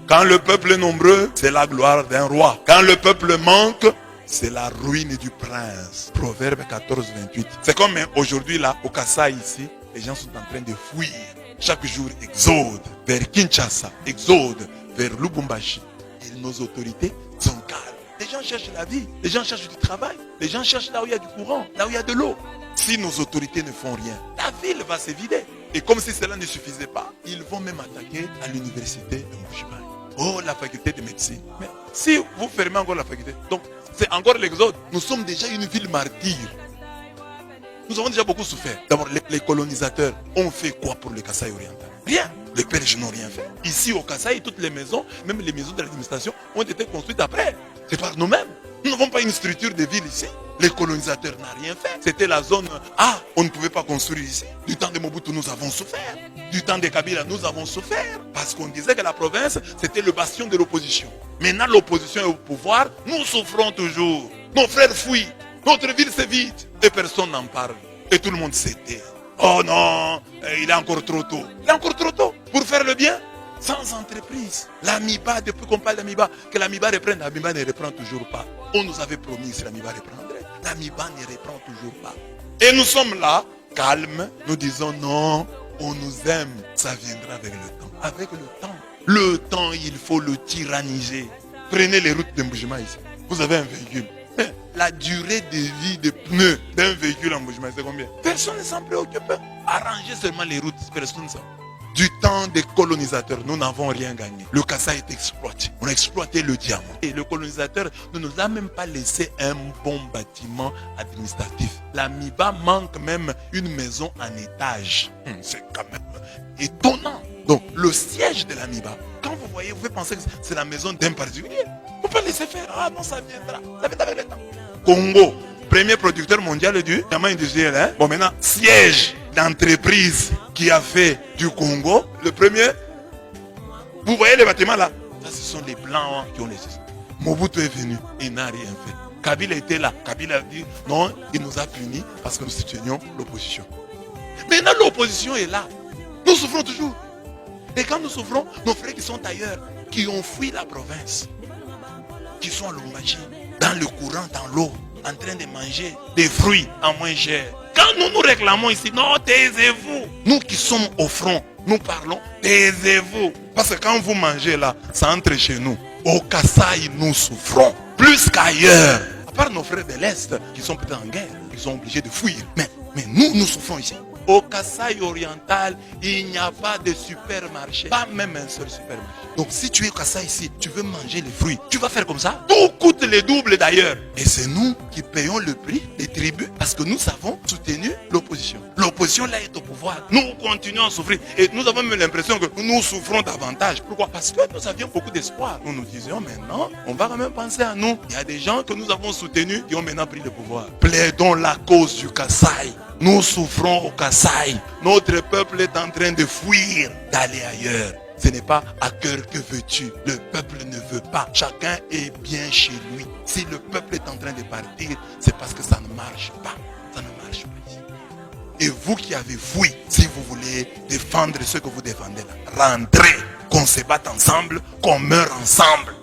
Quand le peuple est nombreux, c'est la gloire d'un roi. Quand le peuple manque, c'est la ruine du prince. Proverbe 14, 28. C'est comme aujourd'hui là, au Kasaï ici, les gens sont en train de fuir. Chaque jour, exode vers Kinshasa, exode vers Lubumbashi. Et nos autorités sont calmes. Les gens cherchent la vie, les gens cherchent du travail, les gens cherchent là où il y a du courant, là où il y a de l'eau. Si nos autorités ne font rien, la ville va se vider. Et comme si cela ne suffisait pas, ils vont même attaquer à l'université de Mbuji-Mayi. Oh, la faculté de médecine. Mais si vous fermez encore la faculté, donc c'est encore l'exode. Nous sommes déjà une ville martyre. Nous avons déjà beaucoup souffert. D'abord, les colonisateurs ont fait quoi pour le Kasaï oriental? Rien. Les Belges n'ont rien fait. Ici au Kasaï, toutes les maisons, même les maisons de l'administration, ont été construites après. C'est par nous-mêmes. Nous n'avons pas une structure de ville ici. Les colonisateurs n'ont rien fait. C'était la zone A. On ne pouvait pas construire ici. Du temps de Mobutu, nous avons souffert. Du temps de Kabila, nous avons souffert. Parce qu'on disait que la province, c'était le bastion de l'opposition. Maintenant, l'opposition est au pouvoir. Nous souffrons toujours. Nos frères fuient. Notre ville se vide. Et personne n'en parle. Et tout le monde s'était. Oh non, il est encore trop tôt. Il est encore trop tôt pour faire le bien. Sans entreprise. L'Amiba, depuis qu'on parle d'Amiba, que l'Amiba reprenne, l'Amiba ne reprend toujours pas. On nous avait promis que l'Amiba reprendrait. L'Amiba ne reprend toujours pas. Et nous sommes là, calmes, nous disons non, on nous aime. Ça viendra avec le temps. Avec le temps. Le temps, il faut le tyranniser. Prenez les routes de Mbuji-Mayi ici. Vous avez un véhicule. La durée de vie des pneus d'un véhicule en Mbuji-Mayi, c'est combien? Personne ne s'en préoccupe. Arrangez seulement les routes, personne ne s'en préoccupe. Du temps des colonisateurs, nous n'avons rien gagné. Le Kasaï est exploité. On a exploité le diamant. Et le colonisateur ne nous a même pas laissé un bon bâtiment administratif. L'Amiba manque même une maison en étage. C'est quand même étonnant. Donc, le siège de l'Amiba, quand vous voyez, vous pouvez penser que c'est la maison d'un particulier. Vous pouvez laisser faire. Ah non, ça viendra. Ça viendra avec le temps. Congo, premier producteur mondial du diamant industriel. Hein? Bon, maintenant, siège d'entreprise qui a fait du Congo, le premier. Vous voyez les bâtiments là? Ça, ce sont les blancs qui ont laissé ça. Mobutu est venu, il n'a rien fait. Kabila était là. Kabila a dit non, il nous a punis parce que nous soutenions l'opposition. Maintenant, l'opposition est là. Nous souffrons toujours. Et quand nous souffrons, nos frères qui sont ailleurs, qui ont fui la province, qui sont à Lubumbashi, dans le courant, dans l'eau, en train de manger des fruits en moins cher. Quand nous nous réclamons ici, non, taisez-vous. Nous qui sommes au front, nous parlons, taisez-vous. Parce que quand vous mangez là, ça entre chez nous. Au Kasaï, nous souffrons. Plus qu'ailleurs. À part nos frères de l'Est, qui sont peut-être en guerre, ils sont obligés de fuir. Mais nous souffrons ici. Au Kasaï oriental, il n'y a pas de supermarché. Pas même un seul supermarché. Donc si tu es au Kasaï ici, tu veux manger les fruits, tu vas faire comme ça. Tout coûte le double d'ailleurs. Et c'est nous qui payons le prix des tribus parce que nous avons soutenu l'opposition. L'opposition là est au pouvoir. Nous continuons à souffrir. Et nous avons même l'impression que nous souffrons davantage. Pourquoi? Parce que nous avions beaucoup d'espoir. Nous nous disions maintenant, on va quand même penser à nous. Il y a des gens que nous avons soutenus qui ont maintenant pris le pouvoir. Plaidons la cause du Kasaï. Nous souffrons au Kasaï. Notre peuple est en train de fuir, d'aller ailleurs. Ce n'est pas à cœur que veux-tu. Le peuple ne veut pas. Chacun est bien chez lui. Si le peuple est en train de partir, c'est parce que ça ne marche pas. Ça ne marche pas ici. Et vous qui avez fui, si vous voulez défendre ce que vous défendez là, rentrez. Qu'on se batte ensemble, qu'on meurt ensemble.